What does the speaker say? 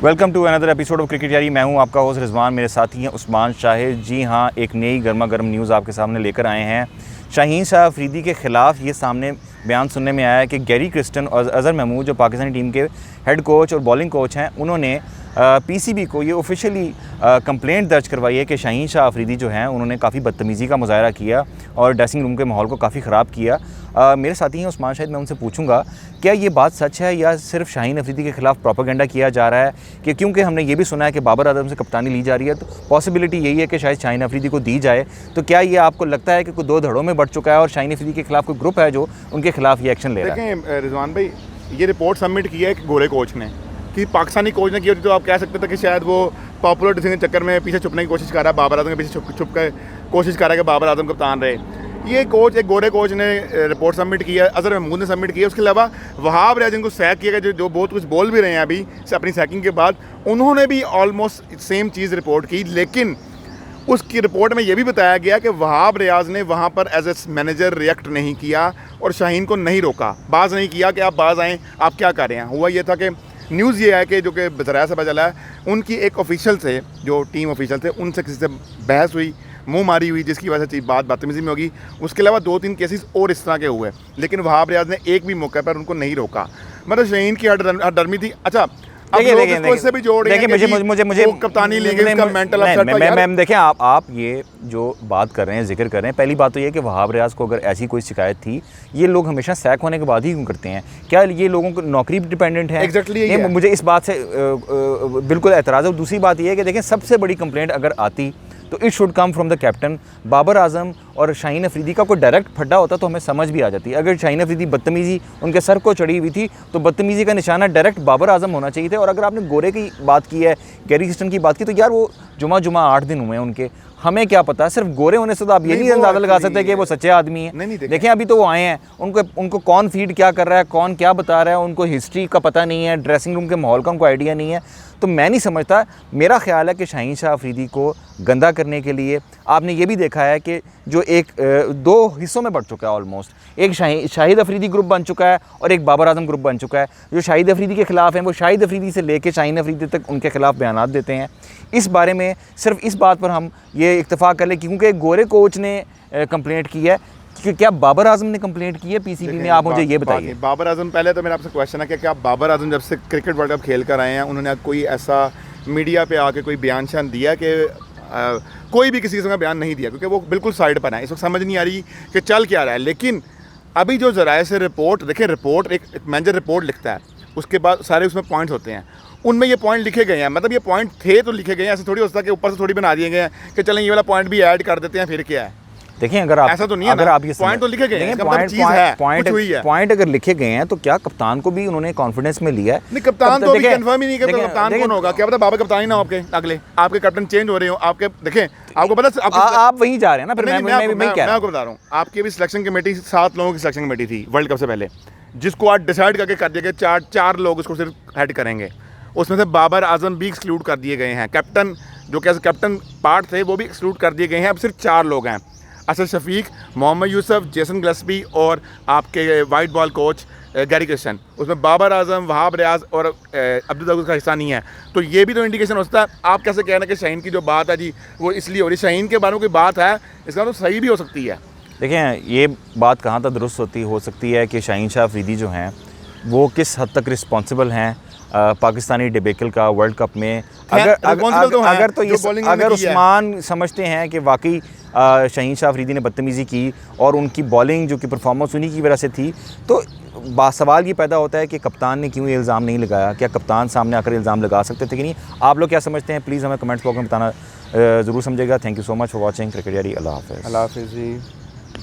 Welcome to another episode of cricket Yaari. मैं हूं आपका होस्ट रिजवान, मेरे साथी हैं उस्मान शाहिद। जी हां, एक नई गर्मा गर्म न्यूज़ आपके सामने लेकर आए हैं। शाहीन शाह अफरीदी के ख़िलाफ़ ये सामने बयान सुनने में आया है कि गैरी क्रिस्टन और अज़हर महमूद जो पाकिस्तानी टीम के हेड कोच और बॉलिंग कोच हैं, उन्होंने पीसीबी को ये ऑफिशियली कंप्लेंट दर्ज करवाई है कि शाहीन शाह अफरीदी जो हैं उन्होंने काफ़ी बदतमीज़ी का मुज़ाहरा किया और ड्रेसिंग रूम के माहौल को काफ़ी ख़राब किया। मेरे साथी हैं उस्मान शाहिद, मैं उनसे पूछूंगा क्या ये बात सच है या सिर्फ शाहीन अफरीदी के ख़िलाफ़ प्रोपेगेंडा किया जा रहा है। कि क्योंकि हमने ये भी सुना है कि बाबर आजम से कप्तानी ली जा रही है, तो पॉसिबिलिटी यही है कि शायद शाहीन अफरीदी को दी जाए। तो क्या ये आपको लगता है कि कोई दो धड़ों में बढ़ चुका है और शाहीन अफरीदी के खिलाफ कोई ग्रुप है जो उनके खिलाफ ये एक्शन ले रहा है? देखें रिजवान भाई, ये रिपोर्ट सबमिट की है एक गोरे कोच ने, कि पाकिस्तानी कोच ने की होती तो आप कह सकते थे कि शायद वो पॉपुलर डिसीजन के चक्कर में पीछे छुपने की कोशिश कर रहा है, बाबर आजम के पीछे छुप कर कोशिश कर रहा है कि बाबर आजम कप्तान रहे। ये कोच एक गोरे कोच ने रिपोर्ट सबमिट की है, अज़हर महमूद ने सबमिट की है। उसके अलावा वहाब रियाज जिनको सैक किया गया, जो बहुत कुछ बोल भी रहे हैं अभी अपनी सैकिंग के बाद, उन्होंने भी ऑलमोस्ट सेम चीज़ रिपोर्ट की। लेकिन उसकी रिपोर्ट में ये भी बताया गया कि वहाब रियाज ने वहाँ पर एज ए मैनेजर रिएक्ट नहीं किया और शाहीन को नहीं रोका, बाज नहीं किया कि आप बाज आएँ, आप क्या कर रहे हैं। हुआ ये था कि न्यूज़ ये है कि जो कि ज़राया से पता चला है, उनकी एक ऑफिशियल से, जो टीम ऑफिशियल थे, उनसे किसी से बहस हुई, मुंह मारी हुई, जिसकी वजह से बात बदतमीज़ी में होगी। उसके अलावा 2-3 केसेस और इस तरह के हुए, लेकिन वहाब रियाज ने एक भी मौके पर उनको नहीं रोका। मतलब शाहीन की हरदर्मी थी। अच्छा, देखिए कप्तानी ली गई, उसका मेंटल अपसेट। देखिए आप ये जो बात कर रहे हैं, जिक्र कर रहे हैं, पहली बात तो ये कि वहाब रियाज को अगर ऐसी कोई शिकायत थी, ये लोग हमेशा सैक होने के बाद ही क्यों करते हैं? क्या ये लोगों को नौकरी डिपेंडेंट है? एग्जैक्टली मुझे इस बात से बिल्कुल एतराज़ है। दूसरी बात ये है कि देखें, सबसे बड़ी कंप्लेंट अगर आती तो it should come from the captain. Babar Azam और शाहीन अफरीदी का कोई डायरेक्ट फड्डा होता तो हमें समझ भी आ जाती। अगर शाहीन अफरीदी बदतमीज़ी उनके सर को चढ़ी हुई थी तो बदतमीज़ी का निशाना डायरेक्ट बाबर आजम होना चाहिए था। और अगर आपने गोरे की बात की है, गैरी क्रिस्टन की बात की, तो यार वो जुमा 8 दिन हुए हैं उनके, हमें क्या पता। सिर्फ गोरे होने से तो आप ये नहीं अंदाज़ा लगा सकते कि वो सच्चे आदमी हैं। देखें अभी तो वो आए हैं, उनको कौन फीड क्या कर रहा है, कौन क्या बता रहा है, उनको हिस्ट्री का पता नहीं है, ड्रेसिंग रूम के माहौल का उनको आइडिया नहीं है। तो मैं नहीं समझता। मेरा ख्याल है कि शाहीन शाह अफरीदी को गंदा करने के लिए आपने ये भी देखा है कि जो एक 2 हिस्सों में बढ़ चुका है ऑलमोस्ट। एक शाहिद अफरीदी ग्रुप बन चुका है और एक बाबर आजम ग्रुप बन चुका है। जो शाहिद अफरीदी के ख़िलाफ़ हैं वो शाहिद अफरीदी से लेके शाहीन अफरीदी तक उनके ख़िलाफ़ बयानात देते हैं। इस बारे में सिर्फ इस बात पर हम ये इत्तेफाक कर लें क्योंकि एक गोरे कोच ने कंप्लेंट की है कि क्या बाबर आजम ने कंप्लेंट की है पीसीबी में? आप मुझे ये बताइए। बाबर आजम, पहले तो मेरा आपसे क्वेश्चन है कि क्या बाबर आजम जब से क्रिकेट वर्ल्ड कप खेल कर आए हैं, उन्होंने कोई ऐसा मीडिया पे आके कोई बयान शान दिया कि कोई भी किसी किस्म का बयान नहीं दिया? क्योंकि वो बिल्कुल साइड पर है, इस वक्त समझ नहीं आ रही कि चल क्या रहा है। लेकिन अभी जो ज़राए से रिपोर्ट, देखिए रिपोर्ट एक मैनेजर रिपोर्ट लिखता है, उसके बाद सारे उसमें पॉइंट्स होते हैं, उनमें ये पॉइंट लिखे गए हैं। मतलब ये पॉइंट थे तो लिखे गए हैं, ऐसे थोड़ी हो सकता कि ऊपर से थोड़ी बना दिए गए हैं कि चलें ये वाला पॉइंट भी ऐड कर देते हैं, फिर क्या है। देखिए अगर आप ऐसा तो नहीं है, अगर आप ये पॉइंट तो लिखे गए हैं, पॉइंट अगर लिखे गए हैं तो क्या कप्तान को भी उन्होंने कॉन्फिडेंस में लिया है? नहीं, कप्तान तो अभी कंफर्म ही नहीं कि कप्तान कौन होगा। क्या पता बाबर कप्तान ही ना हो, आपके कैप्टन चेंज हो रहे हो। आपके देखें, आपको पता आप वहीं जा रहे हैं ना। फिर मैं आपको बता रहा हूँ, आपकी भी सिलेक्शन कमेटी 7 लोगों की सिलेक्शन कमेटी थी वर्ल्ड कप से पहले, जिसको आज डिसाइड करके कर दिया गया 4 लोग उसको सिर्फ हेड करेंगे। उसमें से बाबर आजम भी एक्सक्लूड कर दिए गए हैं, कैप्टन जो कैसे कैप्टन पार्ट थे वो भी एक्सक्लूड कर दिए गए हैं। अब सिर्फ 4 लोग हैं, असद शफीक, मोहम्मद यूसुफ, जेसन गिलेस्पी और आपके white ball coach Gary Kristen. उसमें बाबर आजम, वहाब रियाज और अब्दुल दाऊद का हिस्सा नहीं है। तो ये भी तो इंडिकेशन होता है। आप कैसे कह रहे हैं कि शाहीन की जो बात है जी वो इसलिए हो रही, शाहीन के बारे में कोई बात है, इसका तो सही भी हो सकती है। देखें ये बात कहाँ तक दुरुस्त हो सकती है कि शाहीन शाह अफरीदी जो हैं वो किस हद तक रिस्पॉन्सिबल हैं पाकिस्तानी डिबेकल का वर्ल्ड कप में। अगर उस्मान समझते हैं कि वाकई शाहीन शाह अफरीदी ने बदतमीज़ी की और उनकी बॉलिंग जो कि परफॉर्मेंस उन्हीं की वजह से थी, तो सवाल ये पैदा होता है कि कप्तान ने क्यों ये इल्ज़ाम नहीं लगाया? क्या कप्तान सामने आकर इल्ज़ाम लगा सकते थे कि नहीं? आप लोग क्या समझते हैं? प्लीज़ हमें कमेंट्स बॉक्स में बताना ज़रूर समझेगा। Thank you so much for watching cricket यारी। अल्लाह हाफ़िज़। अल्लाह हाफ़िज़ जी।